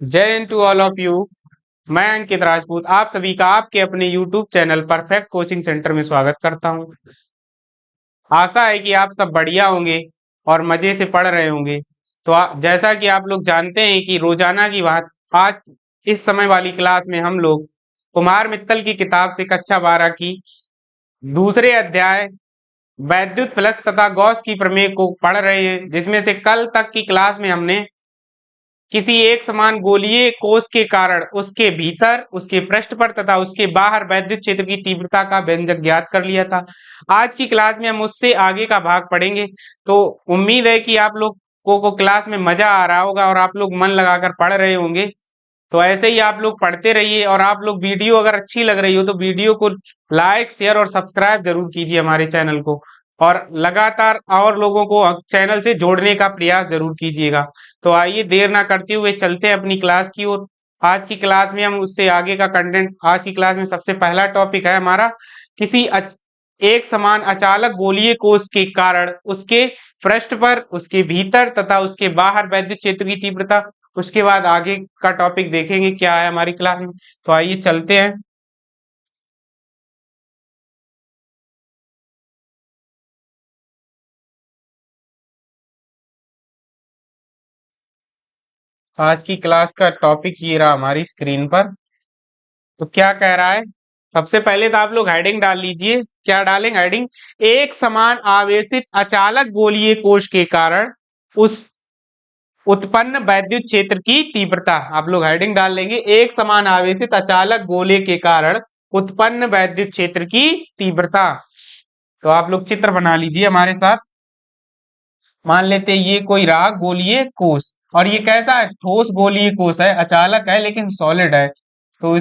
जय हिंद to all of you. मैं अंकित राजपूत आप सभी का आपके अपने YouTube channel perfect coaching centre में स्वागत करता हूं। आशा है कि आप सब बढ़िया होंगे और मजे से पढ़ रहे होंगे। तो जैसा कि आप लोग जानते हैं कि रोजाना की बात आज इस समय वाली क्लास में हम लोग कुमार मित्तल की किताब से कक्षा 12 की दूसरे अध्याय वैद्युत फ्लक्स तथा गॉस की प्रमेय को पढ़ रहे हैं, जिसमें से कल तक की क्लास में हमने किसी एक समान गोलीय कोश के कारण उसके भीतर, उसके पृष्ठ पर तथा उसके बाहर वैद्युत क्षेत्र की तीव्रता का व्यंजक ज्ञात कर लिया था। आज की क्लास में हम उससे आगे का भाग पढ़ेंगे। तो उम्मीद है कि आप लोग को क्लास में मजा आ रहा होगा और आप लोग मन लगाकर पढ़ रहे होंगे। तो ऐसे ही आप लोग पढ़ते रहिए और आप लोग वीडियो अगर अच्छी लग रही हो तो वीडियो को लाइक, शेयर और सब्सक्राइब जरूर कीजिए हमारे चैनल को, और लगातार और लोगों को चैनल से जोड़ने का प्रयास जरूर कीजिएगा। तो आइए देर ना करते हुए चलते हैं अपनी क्लास की ओर। आज की क्लास में हम उससे आगे का कंटेंट, आज की क्लास में सबसे पहला टॉपिक है हमारा किसी एक समान अचालक गोलीय कोश के कारण उसके पृष्ठ पर, उसके भीतर तथा उसके बाहर वैद्युत क्षेत्र की तीव्रता। उसके बाद आगे का टॉपिक देखेंगे क्या है हमारी क्लास में। तो आइए चलते हैं। आज की क्लास का टॉपिक ये रहा हमारी स्क्रीन पर। तो क्या कह रहा है, सबसे पहले तो आप लोग हेडिंग डाल लीजिए। क्या डालेंगे हेडिंग? एक समान आवेशित अचालक गोलीय कोश के कारण उस उत्पन्न वैद्युत क्षेत्र की तीव्रता। आप लोग हेडिंग डाल लेंगे, एक समान आवेशित अचालक गोले के कारण उत्पन्न वैद्युत क्षेत्र की तीव्रता। तो आप लोग चित्र बना लीजिए हमारे साथ। मान लेते हैं ये कोई रहा गोलीय कोश, और ये कैसा है? ठोस गोलीय कोश है, अचालक है लेकिन सॉलिड है। तो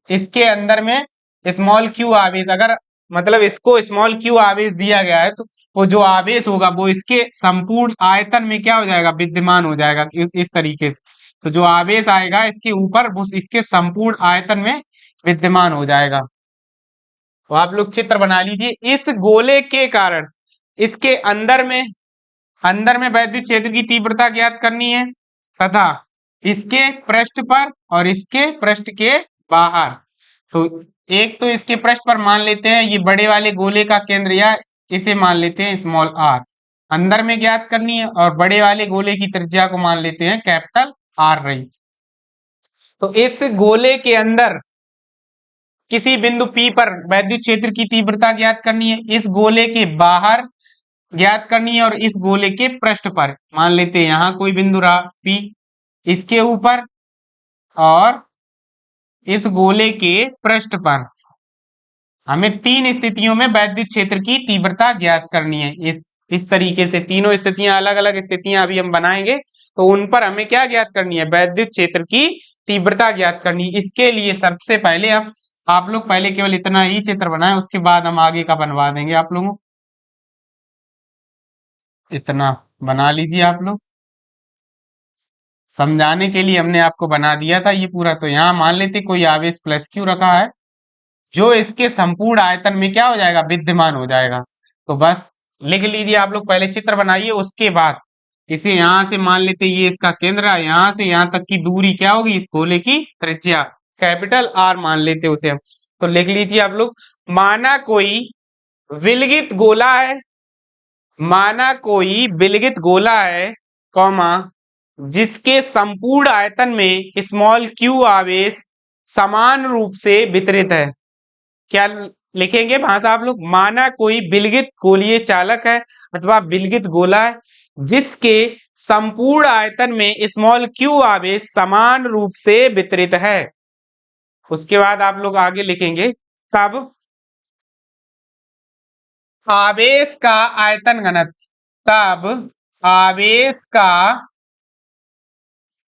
इसके अंदर में स्मॉल क्यू आवेश, अगर मतलब इसको स्मॉल क्यू आवेश दिया गया है तो वो जो आवेश होगा वो इसके संपूर्ण आयतन में क्या हो जाएगा? विद्यमान हो जाएगा इस तरीके से। तो जो आवेश आएगा इसके ऊपर वो इसके संपूर्ण आयतन में विद्यमान हो जाएगा। तो आप लोग चित्र बना लीजिए। इस गोले के कारण इसके अंदर में वैद्युत क्षेत्र की तीव्रता ज्ञात करनी है, तथा इसके पृष्ठ पर और इसके पृष्ठ के बाहर। तो एक तो इसके पृष्ठ पर मान लेते हैं ये बड़े वाले गोले का केंद्र, या इसे मान लेते हैं स्मॉल आर, अंदर में ज्ञात करनी है, और बड़े वाले गोले की त्रिज्या को मान लेते हैं कैपिटल आर रही। तो इस गोले के अंदर किसी बिंदु P पर वैद्युत क्षेत्र की तीव्रता ज्ञात करनी है, इस गोले के बाहर ज्ञात करनी है, और इस गोले के पृष्ठ पर मान लेते हैं यहां कोई बिंदु रहा P, इसके ऊपर और इस गोले के पृष्ठ पर हमें तीन स्थितियों में वैद्युत क्षेत्र की तीव्रता ज्ञात करनी है। इस तरीके से तीनों स्थितियां, अलग अलग स्थितियां अभी हम बनाएंगे, तो उन पर हमें क्या ज्ञात करनी है? वैद्युत क्षेत्र की तीव्रता ज्ञात करनी है। इसके लिए सबसे पहले आप लोग पहले केवल इतना ही चित्र बनाएं, उसके बाद हम आगे का बनवा देंगे आप लोगों। इतना बना लीजिए आप लोग, समझाने के लिए हमने आपको बना दिया था ये पूरा। तो यहाँ मान लेते कोई आवेश प्लस क्यू रखा है जो इसके संपूर्ण आयतन में क्या हो जाएगा? विद्यमान हो जाएगा। तो बस लिख लीजिए आप लोग, पहले चित्र बनाइए, उसके बाद इसे यहां से मान लेते ये इसका केंद्र है, यहां से यहां तक की दूरी क्या होगी? इस गोले की त्रिज्या कैपिटल आर मान लेते उसे हम। तो लिख लीजिए आप लोग, माना कोई विलगित गोला है, माना कोई विलगित गोला है, कौमा, जिसके संपूर्ण आयतन में स्मॉल क्यू आवेश समान रूप से वितरित है। क्या लिखेंगे भाषा आप लोग? माना कोई विलगित गोलीय चालक है अथवा विलगित गोला है जिसके संपूर्ण आयतन में स्मॉल क्यू आवेश समान रूप से वितरित है। उसके बाद आप लोग आगे लिखेंगे, तब आवेश का आयतन घनत्व, तब आवेश का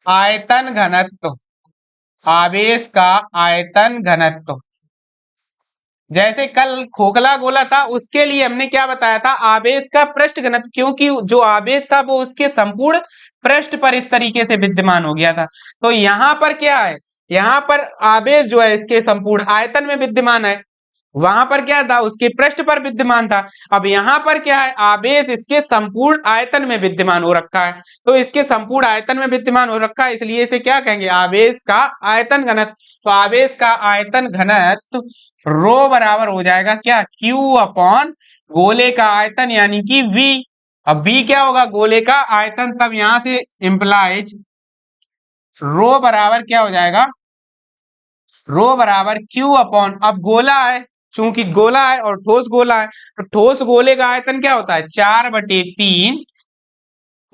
आयतन घनत्व, आवेश का आयतन घनत्व, जैसे कल खोखला गोला था उसके लिए हमने क्या बताया था? आवेश का पृष्ठ घनत्व, क्योंकि जो आवेश था वो उसके संपूर्ण पृष्ठ पर इस तरीके से विद्यमान हो गया था। तो यहाँ पर क्या है? यहाँ पर आवेश जो है इसके संपूर्ण आयतन में विद्यमान है। वहां पर क्या था, उसके पृष्ठ पर विद्यमान था। अब यहाँ पर क्या है, आवेश इसके संपूर्ण आयतन में विद्यमान हो रखा है। तो इसके संपूर्ण आयतन में विद्यमान हो रखा है, इसलिए इसे क्या कहेंगे, आवेश का आयतन घनत्व। तो आवेश का आयतन घनत्व रो बराबर हो जाएगा क्या, Q अपॉन गोले का आयतन यानी कि V। अब V क्या होगा, गोले का आयतन। तब यहां से इंप्लाइज रो बराबर क्या हो जाएगा, रो बराबर Q अपॉन, अब गोला है, चूंकि गोला है और ठोस गोला है, तो ठोस गोले का आयतन क्या होता है, 4/3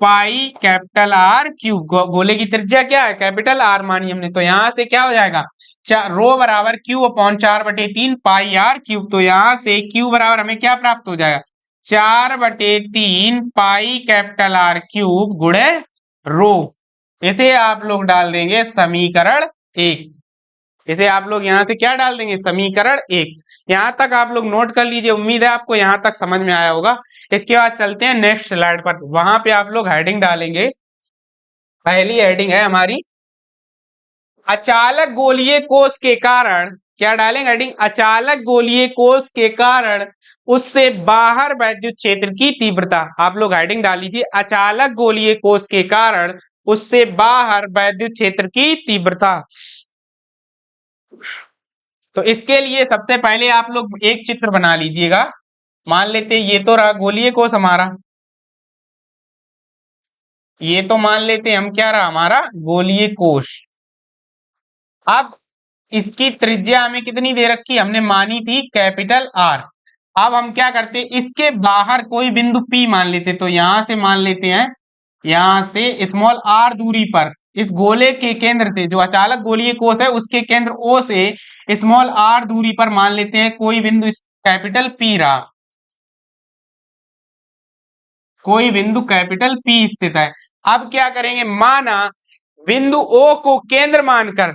पाई कैपिटल आर क्यूब। गोले की त्रिज्या क्या है, कैपिटल आर मानी हमने, तो यहां से क्या हो जाएगा, रो बराबर Q upon 4/3 pi r cube. तो यहां से Q बराबर हमें क्या प्राप्त हो जाएगा, 4/3 पाई कैपिटल आर क्यूब गुणे रो। इसे आप लोग डाल देंगे समीकरण 1। इसे आप लोग यहां से क्या डाल देंगे, समीकरण 1। यहां तक आप लोग नोट कर लीजिए, उम्मीद है आपको यहां तक समझ में आया होगा। इसके बाद चलते हैं नेक्स्ट स्लाइड पर, वहां पे आप लोग हेडिंग डालेंगे। पहली हेडिंग है हमारी, अचालक गोलीय कोष के कारण, क्या डालेंगे हेडिंग, अचालक गोलीय कोष के कारण उससे बाहर वैद्युत क्षेत्र की तीव्रता। आप लोग हेडिंग डाल लीजिए, अचालक गोलीय कोष के कारण उससे बाहर वैद्युत क्षेत्र की तीव्रता। तो इसके लिए सबसे पहले आप लोग एक चित्र बना लीजिएगा। मान लेते ये तो रहा गोलीय कोष हमारा, ये तो मान लेते हम क्या रहा हमारा गोलीय कोष। अब इसकी त्रिज्या हमें कितनी दे रखी, हमने मानी थी कैपिटल आर। अब हम क्या करते, इसके बाहर कोई बिंदु P मान लेते, तो यहां से मान लेते हैं, यहां से स्मॉल r दूरी पर इस गोले के केंद्र से, जो अचालक गोलीय कोष है उसके केंद्र O से स्मॉल r दूरी पर मान लेते हैं कोई बिंदु कैपिटल P रहा, कोई बिंदु कैपिटल P स्थित है। अब क्या करेंगे, माना बिंदु O को केंद्र मानकर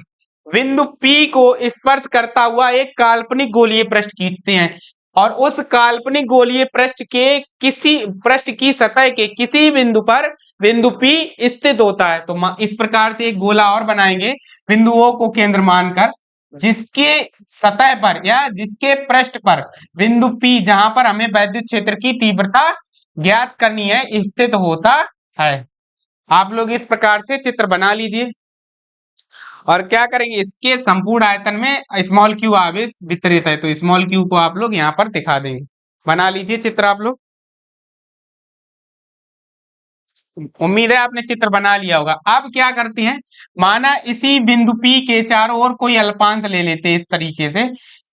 बिंदु P को स्पर्श करता हुआ एक काल्पनिक गोलीय पृष्ठ खींचते हैं, और उस काल्पनिक गोलीय पृष्ठ के किसी पृष्ठ की सतह के किसी बिंदु पर बिंदु P स्थित होता है। तो इस प्रकार से एक गोला और बनाएंगे बिंदु O को केंद्र मानकर, जिसके सतह पर या जिसके पृष्ठ पर बिंदु P, जहां पर हमें वैद्युत क्षेत्र की तीव्रता ज्ञात करनी है, स्थित होता है। आप लोग इस प्रकार से चित्र बना लीजिए, और क्या करेंगे, इसके संपूर्ण आयतन में स्मॉल क्यू आवेश वितरित है, तो स्मॉल क्यू को आप लोग यहाँ पर दिखा देंगे। बना लीजिए चित्र आप लोग, उम्मीद है आपने चित्र बना लिया होगा। अब क्या करते हैं, माना इसी बिंदु P के चारों ओर कोई अल्पांश ले लेते हैं इस तरीके से,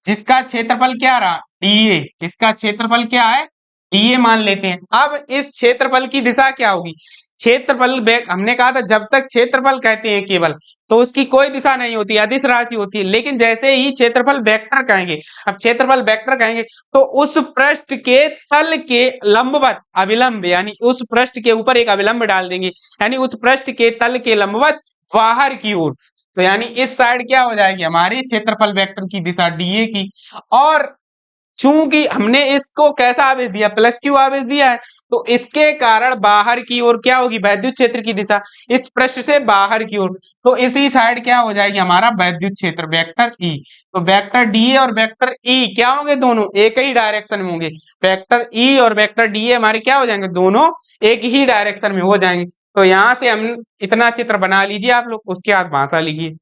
जिसका क्षेत्रफल क्या रहा, dA। इसका क्षेत्रफल क्या है, dA मान लेते हैं। अब इस क्षेत्रफल की दिशा क्या होगी, क्षेत्रफल हमने कहा था जब तक क्षेत्रफल कहते हैं केवल, तो उसकी कोई दिशा नहीं होती, अदिश राशि होती है। लेकिन जैसे ही क्षेत्रफल वेक्टर कहेंगे, अब क्षेत्रफल वेक्टर कहेंगे, तो उस पृष्ठ के तल के लंबवत अभिलंब, यानी उस पृष्ठ के ऊपर एक अभिलंब डाल देंगे, यानी उस पृष्ठ के तल के लंबवत बाहर की ओर। तो यानी इस साइड क्या हो जाएगी हमारी क्षेत्रफल वेक्टर की दिशा dA की। और चूंकि हमने इसको कैसा आवेश दिया, प्लस क्यू आवेश दिया है, तो इसके कारण बाहर की ओर क्या होगी, वैद्युत क्षेत्र की दिशा इस पृष्ठ से बाहर की ओर। तो इसी साइड क्या हो जाएगी हमारा वैद्युत क्षेत्र, वेक्टर ई। तो वेक्टर डी और वेक्टर ई क्या होंगे, दोनों एक ही डायरेक्शन में होंगे। वेक्टर ई और वेक्टर डी हमारे क्या हो जाएंगे, दोनों एक ही डायरेक्शन में हो जाएंगे। तो यहां से हम इतना चित्र बना लीजिए आप लोग, उसके बाद भाषा लिखिए।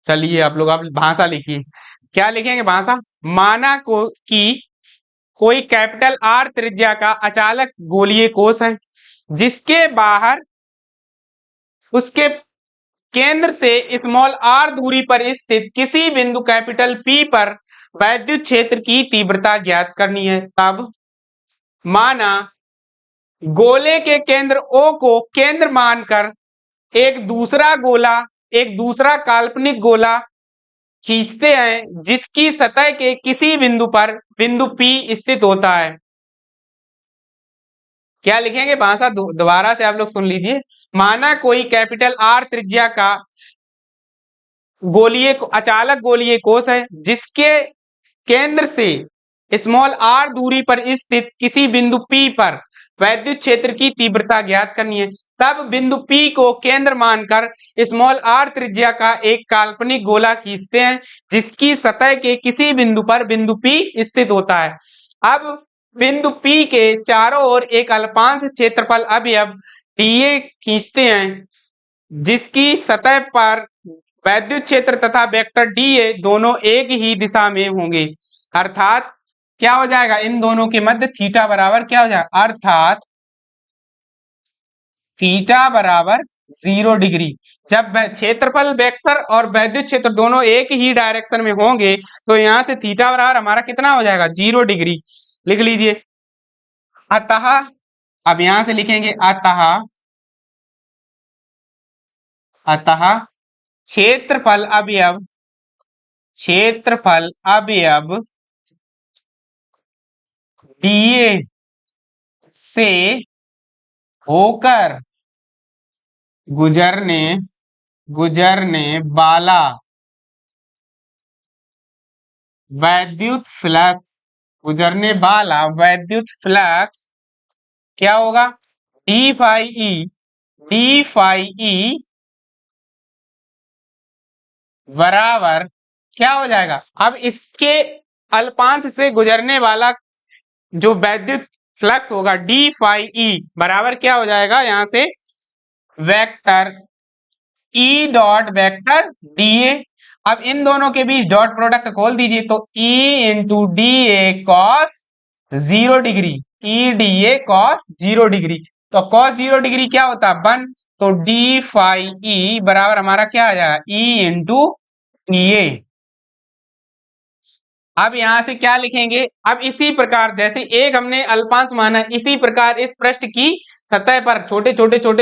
चलिए आप भाषा लिखिए, क्या लिखेंगे भाषा, माना को कि कोई कैपिटल आर त्रिज्या का अचालक गोलीय कोष है, जिसके बाहर उसके केंद्र से स्मॉल आर दूरी पर स्थित किसी बिंदु कैपिटल पी पर वैद्युत क्षेत्र की तीव्रता ज्ञात करनी है। तब माना गोले के केंद्र O को केंद्र मानकर एक दूसरा काल्पनिक गोला खींचते हैं, जिसकी सतह के किसी बिंदु पर बिंदु P स्थित होता है। क्या लिखेंगे भाषा, दोबारा से आप लोग सुन लीजिए। माना कोई कैपिटल आर त्रिज्या का अचालक गोलीय कोष है, जिसके केंद्र से स्मॉल r दूरी पर स्थित किसी बिंदु P पर वैद्युत क्षेत्र की तीव्रता ज्ञात करनी है। तब बिंदु P को केंद्र मानकर स्मॉल r त्रिज्या का एक काल्पनिक गोला खींचते हैं जिसकी सतह के किसी बिंदु पर बिंदु P स्थित होता है। अब बिंदु P के चारों ओर एक अल्पांश क्षेत्रफल अवयव dA खींचते हैं जिसकी सतह पर वैद्युत क्षेत्र तथा वेक्टर dA दोनों एक ही दिशा में होंगे। अर्थात क्या हो जाएगा, इन दोनों के मध्य थीटा बराबर क्या हो जाएगा, अर्थात थीटा बराबर 0 डिग्री। जब क्षेत्रफल वेक्टर और वैद्युत क्षेत्र दोनों एक ही डायरेक्शन में होंगे तो यहां से थीटा बराबर हमारा कितना हो जाएगा, 0 डिग्री। लिख लीजिए। अतः अब यहां से लिखेंगे अतः क्षेत्रफल अवयव dA से होकर गुजरने वाला वैद्युत फ्लक्स क्या होगा, d फाई ई बराबर क्या हो जाएगा। अब इसके अल्पांश से गुजरने वाला जो वैद्युत फ्लक्स होगा d फाई ई बराबर क्या हो जाएगा, यहां से vector E dot vector dA। अब इन दोनों के बीच डॉट प्रोडक्ट खोल दीजिए तो E into DA cos 0 degree, EDA cos 0 degree. तो कॉस 0 डिग्री क्या होता है, 1। तो d फाई E बराबर हमारा क्या आ जाएगा, E इंटू DA। अब यहां से क्या लिखेंगे, अब इसी प्रकार जैसे एक हमने अल्पांश माना, इसी प्रकार इस पृष्ठ की सतह पर छोटे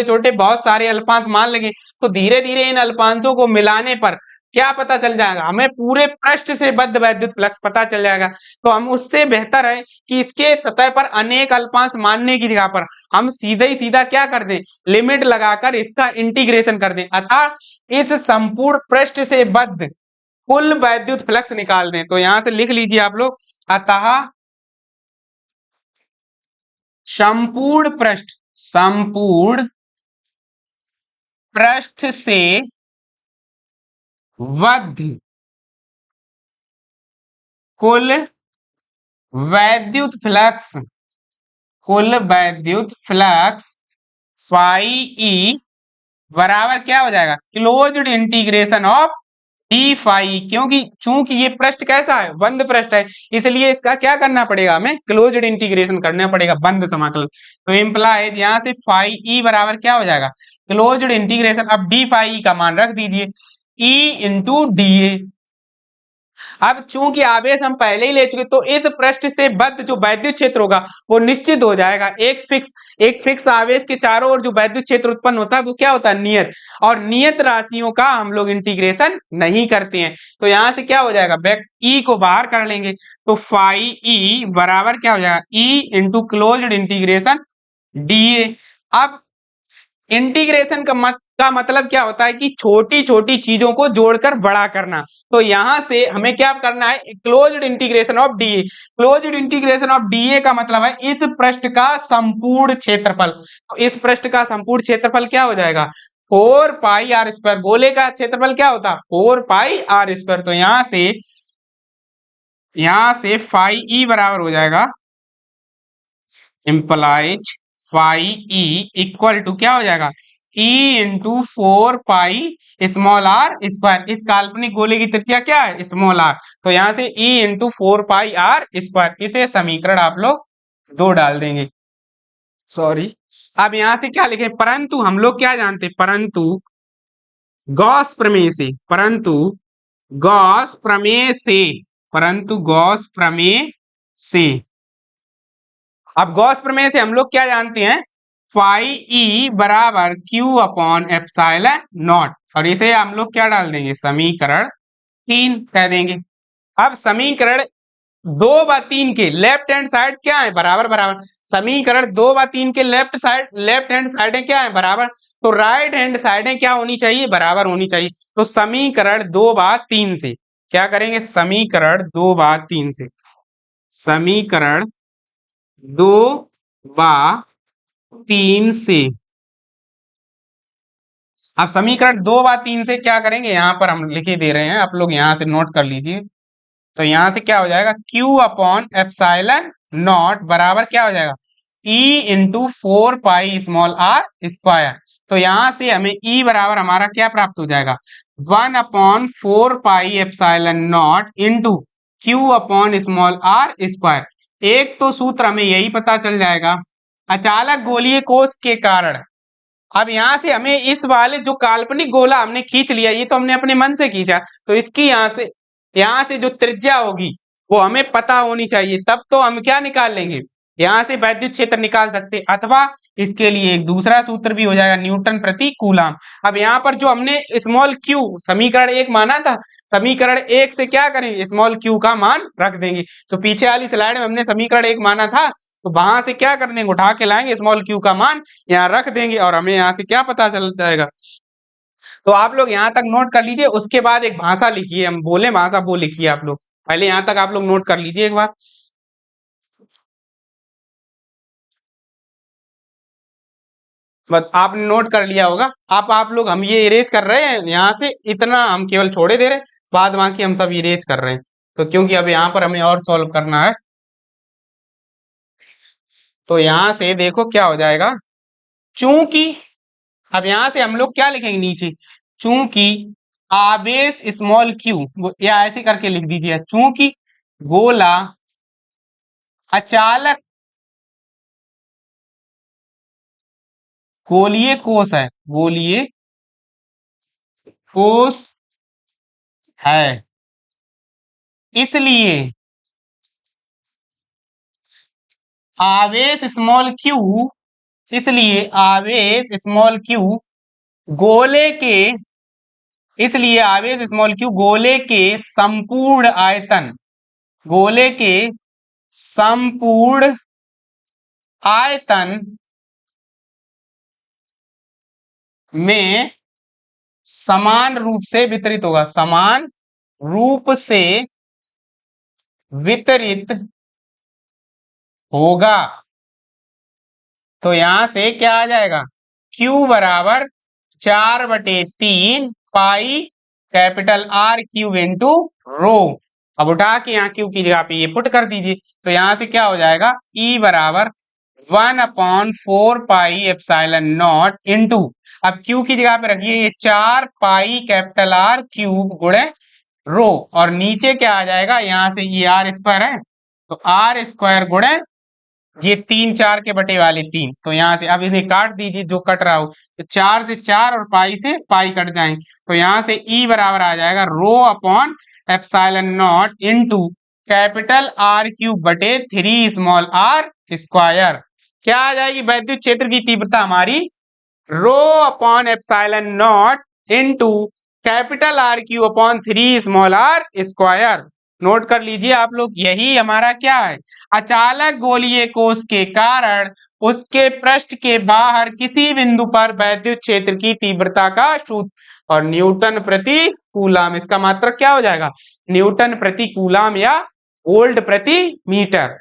छोटे बहुत सारे अल्पांश मान लेंगे तो धीरे धीरे इन अल्पांशों को मिलाने पर क्या पता चल जाएगा, हमें पूरे पृष्ठ से बद्ध वैद्युत फ्लक्स पता चल जाएगा। तो हम उससे बेहतर है कि इसके सतह पर अनेक अल्पांश मानने की जगह पर हम सीधे ही सीधा क्या कर दें, लिमिट लगाकर इसका इंटीग्रेशन कर दें, अतः इस संपूर्ण पृष्ठ से बद्ध कुल वैद्युत फ्लक्स निकाल दें। तो यहां से लिख लीजिए आप लोग, अतः संपूर्ण पृष्ठ से बद्ध कुल वैद्युत फ्लक्स फाई ई बराबर क्या हो जाएगा, closed integration of D phi. क्योंकि चूंकि ये पृष्ठ कैसा है, बंद पृष्ठ है, इसलिए इसका क्या करना पड़ेगा, हमें क्लोज्ड इंटीग्रेशन करना पड़ेगा, बंद समाकलन। तो इम्प्लाइज यहां से फाई ई बराबर क्या हो जाएगा, क्लोज्ड इंटीग्रेशन। अब डी फाई का मान रख दीजिए E इंटू DA। अब चूंकि आवेश हम पहले ही ले चुके तो इस पृष्ठ से बद्ध जो वैद्युत क्षेत्र होगा वो निश्चित हो जाएगा। एक फिक्स आवेश के चारों ओर जो वैद्युत क्षेत्र उत्पन्न होता है वो क्या होता है, नियत। और नियत राशियों का हम लोग इंटीग्रेशन नहीं करते हैं। तो यहां से क्या हो जाएगा, E को बाहर कर लेंगे तो फाई E बराबर क्या हो जाएगा, E into closed integration DA। अब इंटीग्रेशन का मतलब क्या होता है कि छोटी छोटी चीजों को जोड़कर बड़ा करना। तो यहां से हमें क्या करना है, closed integration of DA. Closed integration of DA का मतलब है इस पृष्ठ का संपूर्ण क्षेत्रफल। तो इस पृष्ठ का संपूर्ण क्षेत्रफल क्या हो जाएगा, 4 पाई आर स्क्वायर। गोले का क्षेत्रफल क्या होता है, 4 पाई आर स्क्वायर। तो यहां से फाई ई बराबर हो जाएगा, implies phi E equal to क्या हो जाएगा, E into 4 pi small r square. इस काल्पनिक गोले की त्रिज्या क्या है, स्मॉल आर। तो यहां से E into 4 pi r square. इसे समीकरण आप लोग 2 डाल देंगे, सॉरी। अब यहां से क्या लिखें, परंतु हम लोग क्या जानते, परंतु गॉस प्रमेय से अब गॉस प्रमेय से हम लोग क्या जानते हैं, फाई ई बराबर Q अपॉन एप्सिलॉन नॉट। और इसे हम लोग क्या डाल देंगे, समीकरण 3 कह देंगे। अब समीकरण 2/3 के लेफ्ट हैंड साइड क्या है, बराबर। समीकरण 2/3 के लेफ्ट हैंड साइड क्या है, बराबर। तो राइट हैंड साइड क्या होनी चाहिए, बराबर होनी चाहिए। तो समीकरण 2/3 से क्या करेंगे, समीकरण 2/3 से समीकरण 2 व 3 से। अब समीकरण 2 व 3 से क्या करेंगे, यहाँ पर हम लिखे दे रहे हैं, आप लोग यहाँ से नोट कर लीजिए। तो यहाँ से क्या हो जाएगा, Q अपॉन एप्सिलॉन नॉट बराबर क्या हो जाएगा, E into 4 pi small r square. तो यहाँ से हमें E बराबर हमारा क्या प्राप्त हो जाएगा, 1/4 pi epsilon naught into Q upon small r square. एक तो सूत्र हमें यही पता चल जाएगा, अचालक गोलीय कोष के कारण। अब यहाँ से हमें इस वाले जो काल्पनिक गोला हमने खींच लिया, ये तो हमने अपने मन से खींचा, तो इसकी यहाँ से जो त्रिज्या होगी वो हमें पता होनी चाहिए, तब तो हम क्या निकाल लेंगे, यहाँ से वैद्युत क्षेत्र निकाल सकते, अथवा इसके लिए एक दूसरा सूत्र भी हो जाएगा, न्यूटन प्रति कूलाम। अब यहाँ पर जो हमने स्मॉल क्यू समीकरण 1 माना था, समीकरण 1 से क्या करेंगे, स्मॉल क्यू का मान रख देंगे। तो पीछे वाली स्लाइड में हमने समीकरण 1 माना था, तो वहां से क्या कर देंगे, उठा के लाएंगे, स्मॉल क्यू का मान यहाँ रख देंगे और हमें यहाँ से क्या पता चल जाएगा। तो आप लोग यहाँ तक नोट कर लीजिए, उसके बाद एक भाषा लिखिए, हम बोले भाषा वो लिखिए आप लोग, पहले यहाँ तक आप लोग नोट कर लीजिए एक बार। बस आपने नोट कर लिया होगा। आप लोग, हम ये इरेज कर रहे हैं यहाँ से, इतना हम केवल छोड़े दे रहे हैं, बाद बाकी हम सब इरेज कर रहे हैं, तो क्योंकि अब यहाँ पर हमें और सॉल्व करना है। तो यहाँ से देखो क्या हो जाएगा, चूंकि अब यहाँ से हम लोग क्या लिखेंगे नीचे, चूंकि आवेश स्मॉल क्यू, या ऐसे करके लिख दीजिए, चूंकि गोला अचालक गोलीय कोष है, गोलीय कोष है, इसलिए आवेश स्मॉल क्यू, इसलिए आवेश स्मॉल क्यू गोले के, इसलिए आवेश स्मॉल क्यू गोले के संपूर्ण आयतन, गोले के संपूर्ण आयतन में समान रूप से वितरित होगा, समान रूप से वितरित होगा। तो यहां से क्या आ जाएगा, Q बराबर 4/3 pi capital R cube into rho. अब उठा के यहाँ Q की जगह पे ये पुट कर दीजिए, तो यहां से क्या हो जाएगा, E बराबर 1/4 पाई एप्सिलॉन नॉट इंटू, अब Q की जगह पे रखिए ये 4 पाई कैपिटल R क्यूब गुणे रो, और नीचे क्या आ जाएगा, यहाँ से ये R स्क्वायर है, तो R स्क्वायर गुणे ये 3 4 के बटे वाले 3, तो यहाँ से अब इन्हें काट दीजिए जो कट रहा हो, तो 4 से 4 और पाई से पाई कट जाएंगे, तो यहाँ से E बराबर आ जाएगा रो upon epsilon naught into capital R cube बटे 3 स्मॉल r स्क्वायर। क्या आ जाएगी वैद्युत क्षेत्र की तीव्रता हमारी, रो upon epsilon naught into capital R cube upon 3 small r square. Note कर लीजिए आप लोग, यही हमारा क्या है, अचालक गोलीय कोष के कारण उसके पृष्ठ के बाहर किसी बिंदु पर वैद्युत क्षेत्र की तीव्रता का सूत्र, और न्यूटन प्रति कूलाम, इसका मात्रक क्या हो जाएगा, न्यूटन प्रति कूलाम या वोल्ट प्रति मीटर।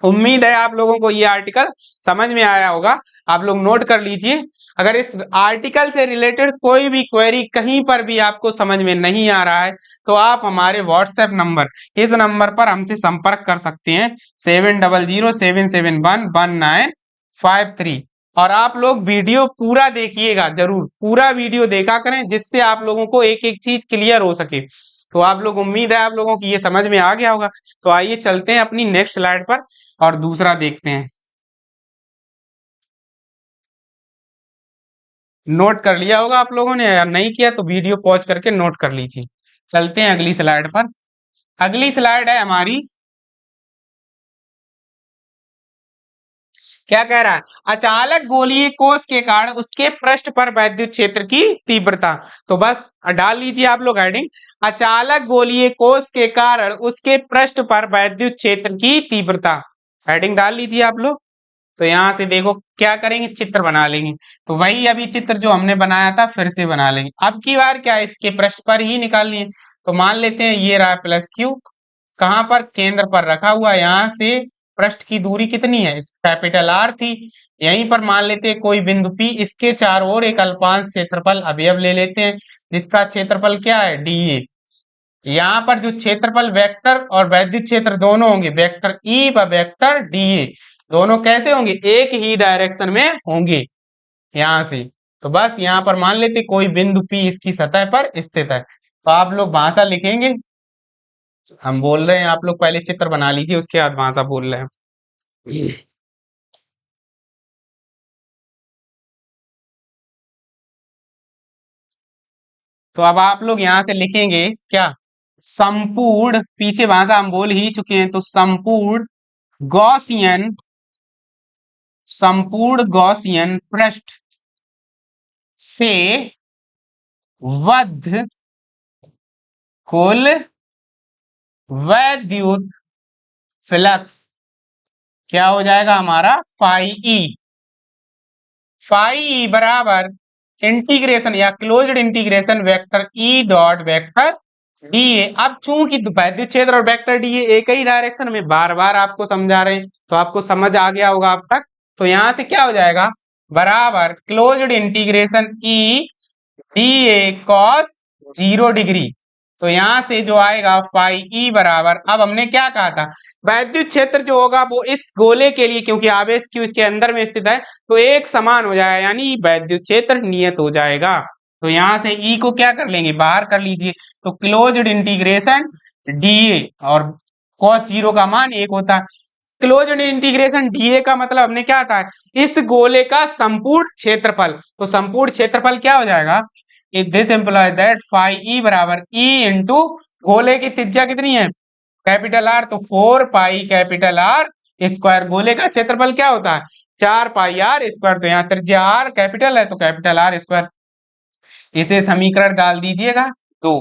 उम्मीद है आप लोगों को ये आर्टिकल समझ में आया होगा, आप लोग नोट कर लीजिए। अगर इस आर्टिकल से रिलेटेड कोई भी क्वेरी कहीं पर भी आपको समझ में नहीं आ रहा है, तो आप हमारे व्हाट्सएप नंबर, इस नंबर पर हमसे संपर्क कर सकते हैं 7007711953। और आप लोग वीडियो पूरा देखिएगा, जरूर पूरा वीडियो देखा करें, जिससे आप लोगों को एक एक चीज क्लियर हो सके। तो आप लोग, उम्मीद है आप लोगों की ये समझ में आ गया होगा। तो आइए चलते हैं अपनी नेक्स्ट स्लाइड पर और दूसरा देखते हैं। नोट कर लिया होगा आप लोगों ने, या नहीं किया तो वीडियो पॉज करके नोट कर लीजिए। चलते हैं अगली स्लाइड पर। अगली स्लाइड है हमारी, क्या कह रहा है, अचालक गोलीय कोष के कारण उसके पृष्ठ पर वैद्युत क्षेत्र की तीव्रता। तो बस डाल लीजिए आप लोग हेडिंग, अचालक गोलीय कोष के कारण उसके पृष्ठ पर वैद्युत क्षेत्र की तीव्रता, हेडिंग डाल लीजिए आप लोग। तो यहाँ से देखो क्या करेंगे, चित्र बना लेंगे। तो वही अभी चित्र जो हमने बनाया था फिर से बना लेंगे, अब की बार क्या है, इसके पृष्ठ पर ही निकालनी है। तो मान लेते हैं ये रहा प्लस क्यू, कहाँ पर? केंद्र पर रखा हुआ। यहाँ से पृष्ठ की दूरी कितनी है? कैपिटल आर थी। यहीं पर मान लेते हैं कोई बिंदु पी, इसके चारों ओर एक अल्पांश क्षेत्रफल अवयव ले लेते हैं, जिसका क्षेत्रफल क्या है? D A. यहाँ पर जो क्षेत्रफल वेक्टर और वैद्युत क्षेत्र दोनों होंगे, वेक्टर ई व वेक्टर डी ए, दोनों कैसे होंगे? एक ही डायरेक्शन में होंगे यहाँ से। तो बस यहाँ पर मान लेते कोई बिंदु पी इसकी सतह पर स्थित है। तो आप लोग भाषा लिखेंगे, हम बोल रहे हैं, आप लोग पहले चित्र बना लीजिए, उसके बाद भाषा बोल रहे हैं। तो अब आप लोग यहाँ से लिखेंगे क्या? संपूर्ण, पीछे भाषा हम बोल ही चुके हैं, तो संपूर्ण गॉसियन, संपूर्ण गॉसियन पृष्ठ से बद्ध कुल वैद्युत फ्लक्स क्या हो जाएगा हमारा? Phi E. फाई ई बराबर इंटीग्रेशन या closed integration vector E dot vector D A. अब चूंकि वैद्युत क्षेत्र और वेक्टर डी ए एक ही डायरेक्शन में, बार बार आपको समझा रहे हैं, तो आपको समझ आ गया होगा अब तक। तो यहां से क्या हो जाएगा? बराबर closed integration E D A cos 0 degree. तो यहां से जो आएगा फाई ई बराबर, अब हमने क्या कहा था? वैद्युत क्षेत्र जो होगा वो इस गोले के लिए, क्योंकि आवेश क्यू इसके अंदर में स्थित है, तो एक समान हो जाएगा, यानी वैद्युत क्षेत्र नियत हो जाएगा। तो यहां से ई को क्या कर लेंगे? बाहर कर लीजिए। तो क्लोज्ड इंटीग्रेशन डीए, और cos 0 का मान 1 होता है। क्लोज्ड इंटीग्रेशन डीए का मतलब हमने क्या था? इस गोले का संपूर्ण क्षेत्रफल। तो संपूर्ण क्षेत्रफल क्या हो जाएगा? This implies that phi E बराबर ई इंटू गोले की त्रिज्या कितनी है? कैपिटल आर, तो 4 पाई कैपिटल आर स्क्वायर। गोले का क्षेत्रफल क्या होता है? 4 पाई आर स्क्वायर। तो यहाँ त्रिज्या आर कैपिटल है, तो कैपिटल आर स्क्वायर। इसे समीकरण डाल दीजिएगा 2।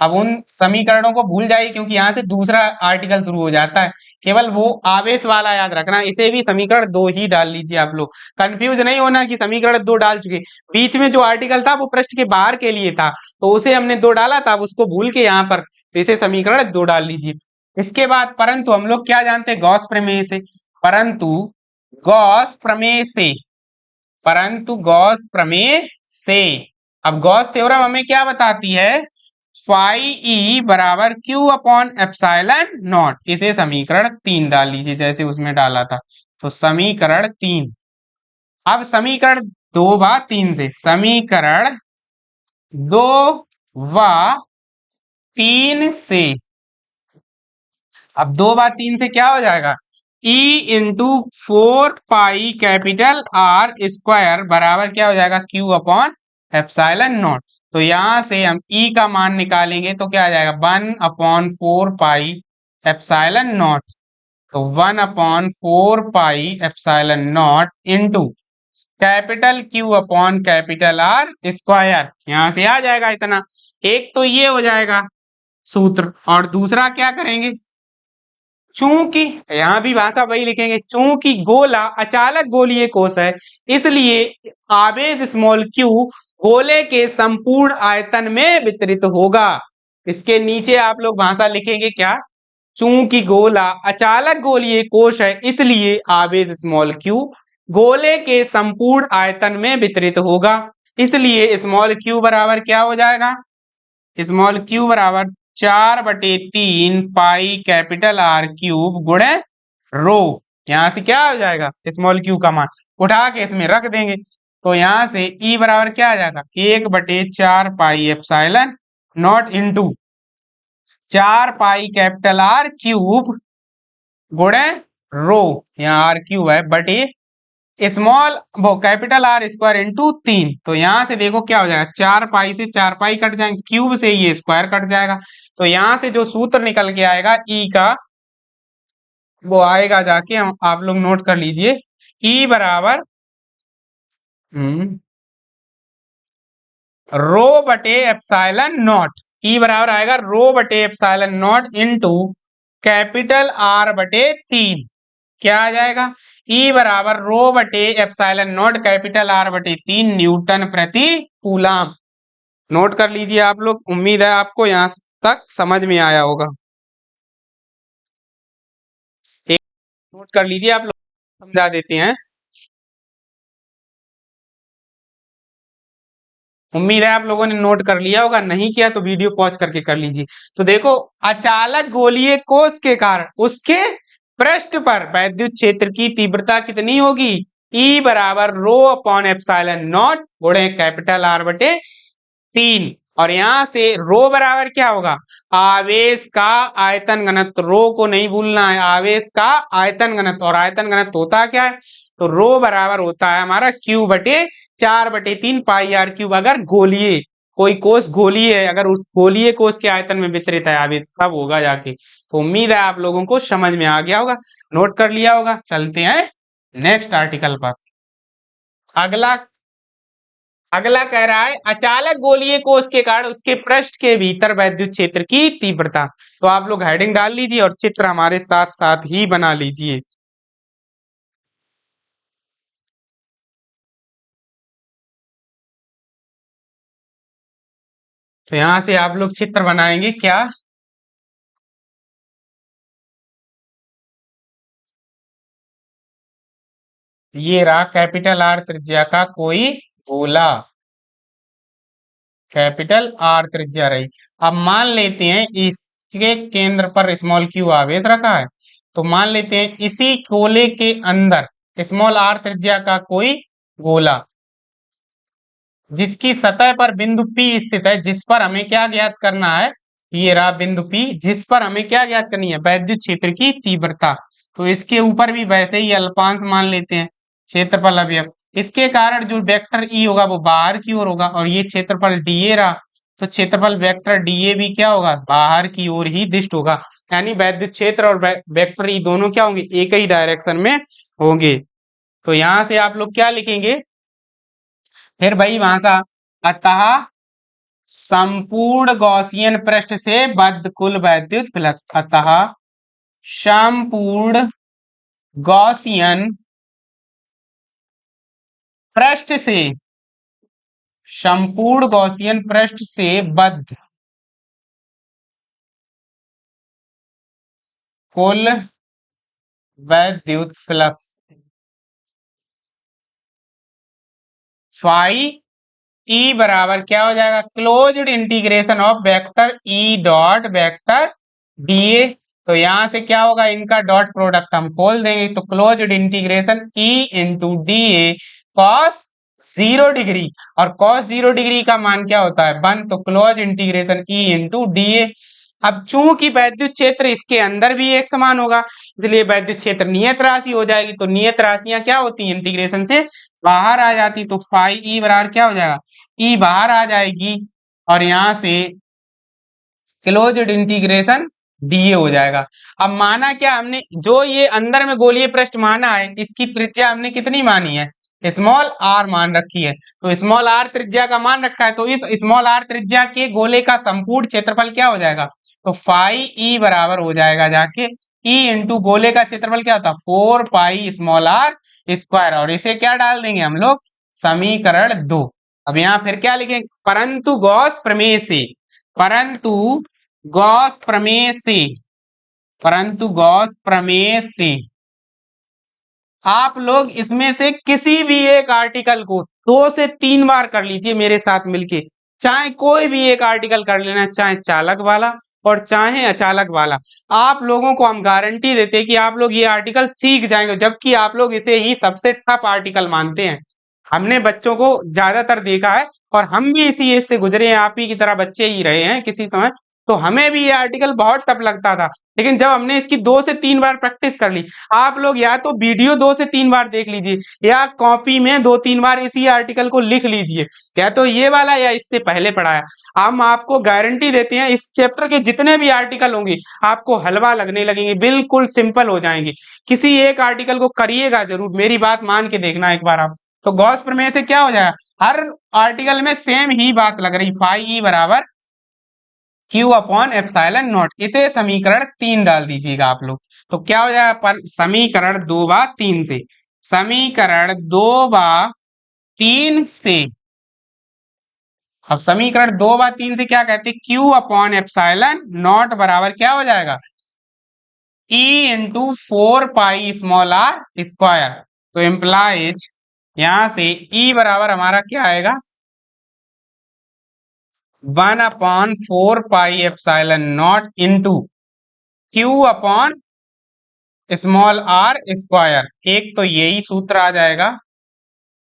अब उन समीकरणों को भूल जाइए, क्योंकि यहाँ से दूसरा आर्टिकल शुरू हो जाता है। केवल वो आवेश वाला याद रखना, इसे भी समीकरण 2 ही डाल लीजिए। आप लोग कंफ्यूज नहीं होना कि समीकरण 2 डाल चुके। बीच में जो आर्टिकल था वो पृष्ठ के बाहर के लिए था, तो उसे हमने 2 डाला था, उसको भूल के यहाँ पर इसे समीकरण 2 डाल लीजिए। इसके बाद परंतु हम लोग क्या जानते हैं? गॉस प्रमेय से। परंतु गॉस प्रमेय से, परंतु गॉस प्रमेय से, अब गॉस थ्योरम हमें क्या बताती है? फाई ई बराबर क्यू अपॉन एप्सिलॉन नॉट। इसे समीकरण 3 डाल लीजिए, जैसे उसमें डाला था। तो समीकरण 3। अब समीकरण 2 व 3 से, समीकरण 2 व 3 से, अब 2 व 3 से क्या हो जाएगा? E into 4 pi capital R square बराबर क्या हो जाएगा? Q upon epsilon not. तो यहां से हम E का मान निकालेंगे तो क्या आ जाएगा? 1/4 पाई एप्सिलॉन नॉट। तो 1/4 pi epsilon naught into capital Q upon capital R square. यहां से आ जाएगा इतना। एक तो ये हो जाएगा सूत्र, और दूसरा क्या करेंगे? चूंकि, यहां भी भाषा वही लिखेंगे, चूंकि गोला अचालक गोलीय कोश है, इसलिए आवेश स्मॉल क्यू गोले के संपूर्ण आयतन में वितरित होगा। इसके नीचे आप लोग भाषा लिखेंगे क्या? चूंकि गोला अचालक गोलीय कोश है, इसलिए आवेश स्मॉल क्यू गोले के संपूर्ण आयतन में वितरित होगा। इसलिए स्मॉल क्यू बराबर क्या हो जाएगा? स्मॉल क्यू बराबर 4/3 पाई कैपिटल आर क्यूब गुणे रो। यहां से क्या हो जाएगा? स्मॉल क्यू का मान उठा के इसमें रख देंगे। तो यहां से ई बराबर क्या आ जाएगा? 1/4 pi epsilon naught into 4 pi capital R cube गुणे रो, यहाँ आर क्यूब है, बटे स्मॉल वो कैपिटल आर स्क्वायर इंटू 3। तो यहां से देखो क्या हो जाएगा? 4 पाई से 4 पाई कट जाएंगे, क्यूब से ये स्क्वायर कट जाएगा। तो यहां से जो सूत्र निकल के आएगा ई का, वो आएगा जाके, हम आप लोग नोट कर लीजिए। ई बराबर रो बटे एप्सिलॉन नॉट। ई बराबर आएगा रो बटे epsilon naught into capital R बटे 3। क्या आ जाएगा? ई बराबर रो बटे एप्सिलॉन नॉट कैपिटल आर बटे 3 न्यूटन प्रति कूलम। नोट कर लीजिए आप लोग। उम्मीद है आपको यहां तक समझ में आया होगा। नोट कर लीजिए आप लोग, समझा देते हैं। उम्मीद है आप लोगों ने नोट कर लिया होगा, नहीं किया तो वीडियो पॉज करके कर लीजिए। तो देखो, अचालक गोलीय कोष के कारण उसके पृष्ठ पर वैद्युत क्षेत्र की तीव्रता कितनी होगी? ई बराबर रो अपॉन एप्सिलॉन नॉट गुणे कैपिटल आर बटे 3। और यहां से रो बराबर क्या होगा? आवेश का आयतन घनत्व। रो को नहीं भूलना है, आवेश का आयतन घनत्व। और आयतन घनत्व होता क्या है? तो रो बराबर होता है हमारा क्यू बटे 4/3 पाई आर क्यूब। अगर गोलीय कोई कोष गोलीय है, अगर उस गोलीय कोष के आयतन में वितरित है आवेश, तब होगा जाके। तो उम्मीद है आप लोगों को समझ में आ गया होगा, नोट कर लिया होगा। चलते हैं नेक्स्ट आर्टिकल पर। अगला अगला कह रहा है अचालक गोलीय कोष के कारण उसके पृष्ठ के भीतर वैद्युत क्षेत्र की तीव्रता। तो आप लोग हेडिंग डाल लीजिए और चित्र हमारे साथ साथ ही बना लीजिए। तो यहां से आप लोग चित्र बनाएंगे क्या? ये रहा कैपिटल आर त्रिज्या का कोई गोला, कैपिटल आर त्रिज्या रही। अब मान लेते हैं इसके केंद्र पर स्मॉल क्यू आवेश रखा है। तो मान लेते हैं इसी गोले के अंदर स्मॉल आर त्रिज्या का कोई गोला, जिसकी सतह पर बिंदु P स्थित है, जिस पर हमें क्या ज्ञात करना है? ये रहा बिंदु P, जिस पर हमें क्या ज्ञात करनी है? वैद्युत क्षेत्र की तीव्रता। तो इसके ऊपर भी वैसे ही अल्पांश मान लेते हैं, क्षेत्रफल अवयव। इसके कारण जो वेक्टर ई होगा वो बाहर की ओर होगा, और ये क्षेत्रफल डीए रहा, तो क्षेत्रफल वेक्टर डीए भी क्या होगा? बाहर की ओर ही दिष्ट होगा। यानी वैद्युत क्षेत्र और वेक्टर ई दोनों क्या होंगे? एक ही डायरेक्शन में होंगे। तो यहां से आप लोग क्या लिखेंगे? फिर भाई वहां सा, अतः संपूर्ण गॉसियन पृष्ठ से बद्ध कुल वैद्युत फ्लक्स। अतः संपूर्ण गॉसियन पृष्ठ से, संपूर्ण गॉसियन पृष्ठ से बद्ध कुल वैद्युत फ्लक्स फाई ई बराबर क्या हो जाएगा? Closed integration of vector E dot vector DA. तो यहां से क्या होगा? इनका डॉट प्रोडक्ट हम खोल देंगे, तो closed integration E into D A cos 0 degree. और कॉस 0 डिग्री का मान क्या होता है? 1। तो close integration E into D A. अब चूंकि वैद्युत क्षेत्र इसके अंदर भी एक समान होगा, इसलिए वैद्युत क्षेत्र नियत राशि हो जाएगी। तो नियत राशियां क्या होती हैं? इंटीग्रेशन से बाहर आ जाती। तो फाई ई बराबर क्या हो जाएगा? ई बाहर आ जाएगी, और यहां से क्लोज्ड इंटीग्रेशन डीए हो जाएगा। अब माना क्या हमने? जो ये अंदर में गोलीय पृष्ठ माना है, इसकी त्रिज्या हमने कितनी मानी है? स्मॉल आर मान रखी है। तो स्मॉल आर त्रिज्या का मान रखा है, तो इस स्मॉल आर त्रिज्या के गोले का संपूर्ण क्षेत्रफल क्या हो जाएगा? तो फाई ई बराबर हो जाएगा जाके ई इंटू गोले का क्षेत्रफल क्या होता है? 4 पाई स्मॉल आर स्क्वायर। और इसे क्या डाल देंगे हम लोग? समीकरण 2। अब यहाँ फिर क्या लिखेंगे? परंतु गॉस प्रमेय से, परंतु गॉस प्रमेय से, परंतु गॉस प्रमेय से आप लोग इसमें से किसी भी एक आर्टिकल को 2 से 3 बार कर लीजिए मेरे साथ मिलके। चाहे कोई भी एक आर्टिकल कर लेना, चाहे चालक वाला और चाहे अचालक वाला। आप लोगों को हम गारंटी देते हैं कि आप लोग ये आर्टिकल सीख जाएंगे, जबकि आप लोग इसे ही सबसे टफ आर्टिकल मानते हैं। हमने बच्चों को ज्यादातर देखा है, और हम भी इसी एज से गुजरे हैं, आप ही की तरह बच्चे ही रहे हैं किसी समय। तो हमें भी ये आर्टिकल बहुत टफ लगता था, लेकिन जब हमने इसकी 2 से 3 बार प्रैक्टिस कर ली, आप लोग या तो वीडियो 2 से 3 बार देख लीजिए, या कॉपी में 2-3 बार इसी आर्टिकल को लिख लीजिए, या तो ये वाला या इससे पहले पढ़ाया। हम आपको गारंटी देते हैं इस चैप्टर के जितने भी आर्टिकल होंगे आपको हलवा लगने लगेंगे, बिल्कुल सिंपल हो जाएंगे। किसी एक आर्टिकल को करिएगा जरूर, मेरी बात मान के देखना एक बार आप। तो गॉस प्रमेय से क्या हो जाएगा? हर आर्टिकल में सेम ही बात लग रही, फाई ई बराबर क्यू अपॉन एप्सिलॉन नॉट। इसे समीकरण 3 डाल दीजिएगा आप लोग। तो क्या हो जाएगा? पर समीकरण 2/3 से, समीकरण 2/3 से, अब समीकरण 2/3 से क्या कहते हैं? क्यू अपॉन एप्सिलॉन नॉट बराबर क्या हो जाएगा? E into 4 pi small r square. तो इम्प्लाइज यहां से E बराबर हमारा क्या आएगा, 1/4 pi epsilon naught into Q upon small r square. एक तो यही सूत्र आ जाएगा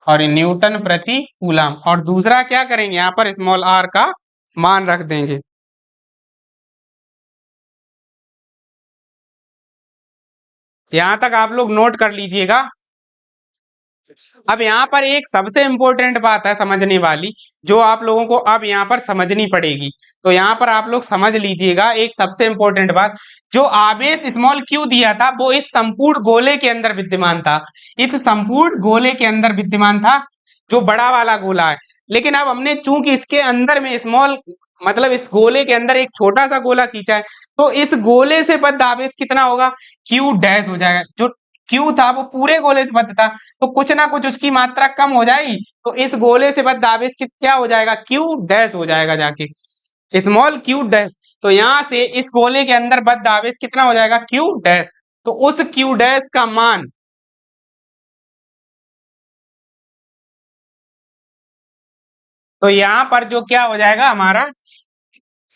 और न्यूटन प्रति कूलम, और दूसरा क्या करेंगे, यहां पर स्मॉल r का मान रख देंगे। यहां तक आप लोग नोट कर लीजिएगा। अब यहाँ पर एक सबसे इंपॉर्टेंट बात है समझने वाली, जो आप लोगों को अब यहाँ पर समझनी पड़ेगी। तो यहाँ पर आप लोग समझ लीजिएगा एक सबसे इंपॉर्टेंट बात, जो आवेश स्मॉल क्यू दिया था वो इस संपूर्ण गोले के अंदर विद्यमान था, इस संपूर्ण गोले के अंदर विद्यमान था, जो बड़ा वाला गोला है। लेकिन अब हमने चूंकि इसके अंदर में स्मॉल, मतलब इस गोले के अंदर एक छोटा सा गोला खींचा है, तो इस गोले से बद्ध आवेश कितना होगा, क्यू डैश हो जाएगा। जो क्यू था वो पूरे गोले से बद्ध था, तो कुछ ना कुछ उसकी मात्रा कम हो जाएगी, तो इस गोले से बद्ध आवेश क्या हो जाएगा, क्यू डैश हो जाएगा जाके, स्मॉल क्यू डैश। तो यहां से इस गोले के अंदर बद्ध आवेश कितना हो जाएगा, क्यू डैश। तो उस क्यू डैश का मान, तो यहां पर जो क्या हो जाएगा हमारा,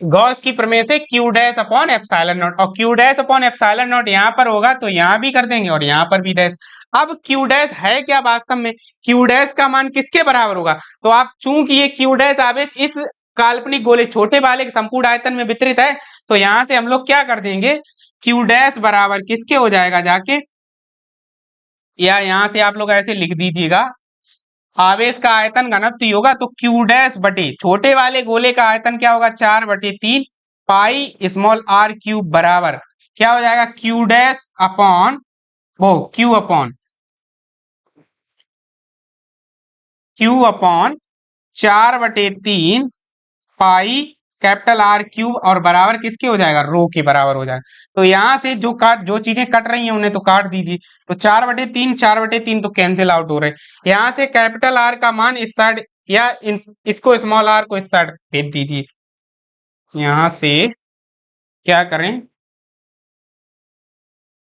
गॉस की प्रमेय से Q dash upon epsilon naught, और Q dash upon epsilon naught यहाँ पर होगा तो यहाँ भी कर देंगे और यहाँ पर भी डैश। अब क्यू डैश है क्या वास्तव में, क्यू डैश का मान किसके बराबर होगा, तो आप चूंकि ये क्यू डैश आवेश इस काल्पनिक गोले छोटे वाले के संपूर्ण आयतन में वितरित है, तो यहां से हम लोग क्या कर देंगे, क्यू डैश बराबर किसके हो जाएगा जाके, या यहां से आप लोग ऐसे लिख दीजिएगा, आवेश का आयतन घनत्व होगा तो क्यू डैश बटे छोटे वाले गोले का आयतन क्या होगा, 4/3 पाई स्मॉल r क्यूब बराबर क्या हो जाएगा, क्यू डैश अपॉन वो Q upon 4/3 pi capital R cube, और बराबर किसके हो जाएगा, रो के बराबर हो जाएगा। तो यहां से जो चीजें कट रही हैं उन्हें तो काट दीजिए। तो 4/3 तो कैंसिल आउट हो रहे हैं। यहां से कैपिटल R का मान इस साइड, या इसको स्मॉल r को इस साइड भेज दीजिए। यहां से क्या करें,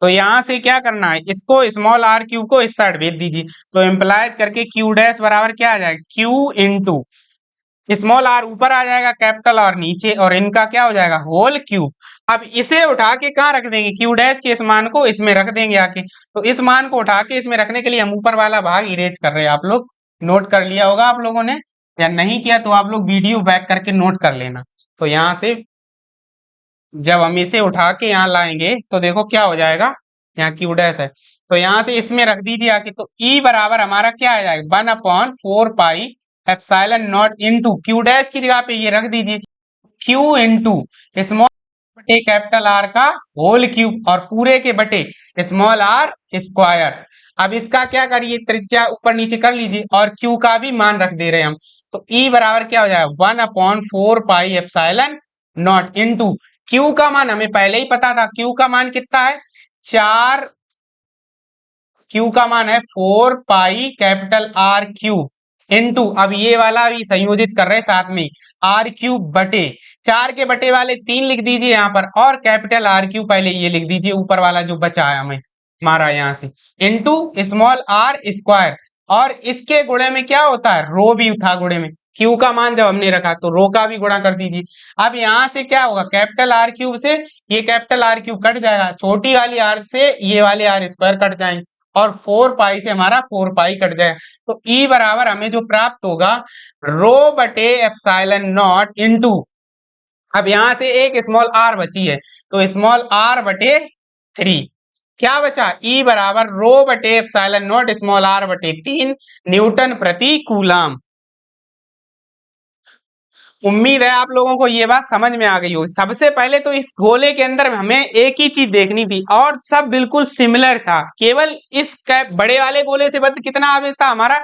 तो यहां से क्या करना है, इसको स्मॉल r क्यूब को इस साइड भेज दीजिए। तो एम्प्लाइज करके क्यू डैश बराबर क्या आ जाएगा, क्यू इंटू स्मॉल r ऊपर आ जाएगा, कैपिटल R नीचे, और इनका क्या हो जाएगा, होल क्यूब। अब इसे उठा के कहाँ रख देंगे, क्यू डैश के इस मान को इसमें रख देंगे आके। तो इस मान को उठा के इसमें रखने के लिए हम ऊपर वाला भाग इरेज कर रहे हैं। आप लोग नोट कर लिया होगा आप लोगों ने, या नहीं किया तो आप लोग वीडियो बैक करके नोट कर लेना। तो यहाँ से जब हम इसे उठा के यहाँ लाएंगे तो देखो क्या हो जाएगा, यहाँ क्यू डैश है, तो यहाँ से इसमें रख दीजिए आके। तो ई बराबर हमारा क्या आ जाएगा, 1/4 pi epsilon naught into Q dash की जगह पे ये रख दीजिए, क्यू इंटू स्मॉल बटे कैपिटल आर का होल क्यूब, और पूरे के बटे स्मॉल आर स्क्वायर। अब इसका क्या करिए, त्रिज्या ऊपर नीचे कर लीजिए, और क्यू का भी मान रख दे रहे हैं हम। तो ई बराबर क्या हो जाएगा, 1/4 pi epsilon naught into Q का मान हमें पहले ही पता था, क्यू का मान कितना है, 4, क्यू का मान है 4 pi capital R cube into, अब ये वाला भी संयोजित कर रहे हैं साथ में, आर क्यूब बटे 4 के बटे वाले 3 लिख दीजिए यहाँ पर, और कैपिटल आर क्यूब पहले ये लिख दीजिए ऊपर वाला जो बचा है हमें हमारा यहाँ से, इंटू स्मॉल आर स्क्वायर। और इसके गुणे में क्या होता है, रो भी था गुणे में, क्यू का मान जब हमने रखा तो रो का भी गुणा कर दीजिए। अब यहाँ से क्या होगा, कैपिटल आर क्यूब से ये कैपिटल आर क्यूब कट जाएगा, छोटी वाली आर से ये वाले आर स्क्वायर कट जाएंगे, और 4 पाई से हमारा 4 पाई कट जाएगा। तो ई बराबर हमें जो प्राप्त होगा, रो बटे एप्सिलॉन नॉट इंटू, अब यहां से एक स्मॉल आर बची है, तो स्मॉल आर बटे 3, क्या बचा, ई बराबर रो बटे एप्सिलॉन नॉट स्मॉल आर बटे 3 न्यूटन प्रति कूलम। उम्मीद है आप लोगों को ये बात समझ में आ गई होगी। सबसे पहले तो इस गोले के अंदर हमें एक ही चीज देखनी थी, और सब बिल्कुल सिमिलर था, केवल इस बड़े वाले गोले से बद्ध कितना आवेश था हमारा,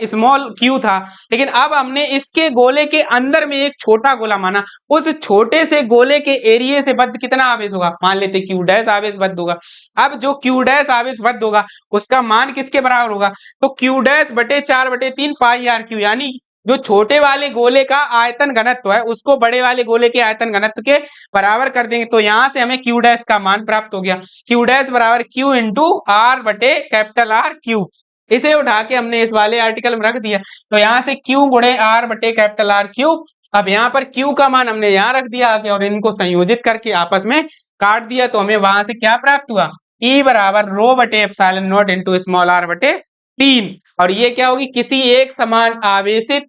स्मॉल क्यू था। लेकिन अब हमने इसके गोले के अंदर में एक छोटा गोला माना, उस छोटे से गोले के एरिया से बद्ध कितना आवेश होगा, मान लेते क्यू डैश आवेश बद्ध होगा। अब जो क्यू डैश आवेश बद्ध होगा उसका मान किसके बराबर होगा, तो क्यू डैश बटे 4/3 पाई आर क्यू, यानी जो छोटे वाले गोले का आयतन घनत्व है उसको बड़े वाले गोले के आयतन घनत्व के बराबर कर देंगे। तो यहां से हमें क्यू डैश का मान प्राप्त हो गया, क्यू डैश बराबर क्यू इंटू आर बटे कैपिटल आर क्यूब। इसे उठा के हमने इस वाले आर्टिकल में रख दिया। तो यहाँ से क्यू गुणे आर बटे कैपिटल आर क्यूब। अब यहाँ पर क्यू का मान हमने यहाँ रख दिया आगे और इनको संयोजित करके आपस में काट दिया। तो हमें वहां से क्या प्राप्त हुआ, ई बराबर रो बटे epsilon naught into small r बटे 3। और ये क्या होगी, किसी एक समान आवेशित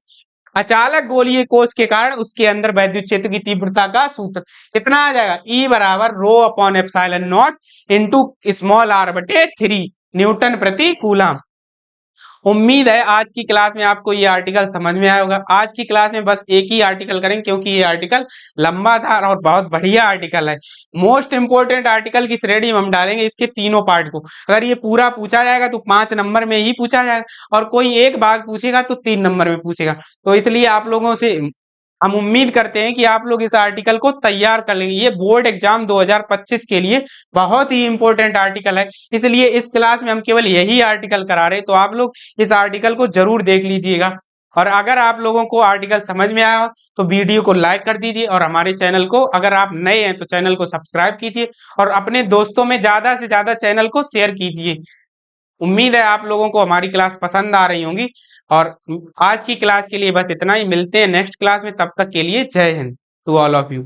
अचालक गोलीय कोष के कारण उसके अंदर वैद्युत क्षेत्र की तीव्रता का सूत्र कितना आ जाएगा, ई बराबर rho upon epsilon naught into small r बटे 3 न्यूटन प्रति कूलम। उम्मीद है आज की क्लास में आपको ये आर्टिकल समझ में आया होगा। आज की क्लास में बस एक ही आर्टिकल करेंगे क्योंकि ये आर्टिकल लंबा था और बहुत बढ़िया आर्टिकल है। मोस्ट इंपोर्टेंट आर्टिकल की श्रेणी में हम डालेंगे इसके तीनों पार्ट को। अगर ये पूरा पूछा जाएगा तो 5 नंबर में ही पूछा जाएगा और कोई एक भाग पूछेगा तो 3 नंबर में पूछेगा। तो इसलिए आप लोगों से हम उम्मीद करते हैं कि आप लोग इस आर्टिकल को तैयार कर लेंगे। ये बोर्ड एग्जाम 2025 के लिए बहुत ही इंपॉर्टेंट आर्टिकल है, इसलिए इस क्लास में हम केवल यही आर्टिकल करा रहे हैं। तो आप लोग इस आर्टिकल को जरूर देख लीजिएगा। और अगर आप लोगों को आर्टिकल समझ में आया तो वीडियो को लाइक कर दीजिए और हमारे चैनल को, अगर आप नए हैं तो चैनल को सब्सक्राइब कीजिए और अपने दोस्तों में ज्यादा से ज्यादा चैनल को शेयर कीजिए। उम्मीद है आप लोगों को हमारी क्लास पसंद आ रही होंगी। और आज की क्लास के लिए बस इतना ही, मिलते हैं नेक्स्ट क्लास में, तब तक के लिए जय हिंद टू ऑल ऑफ यू।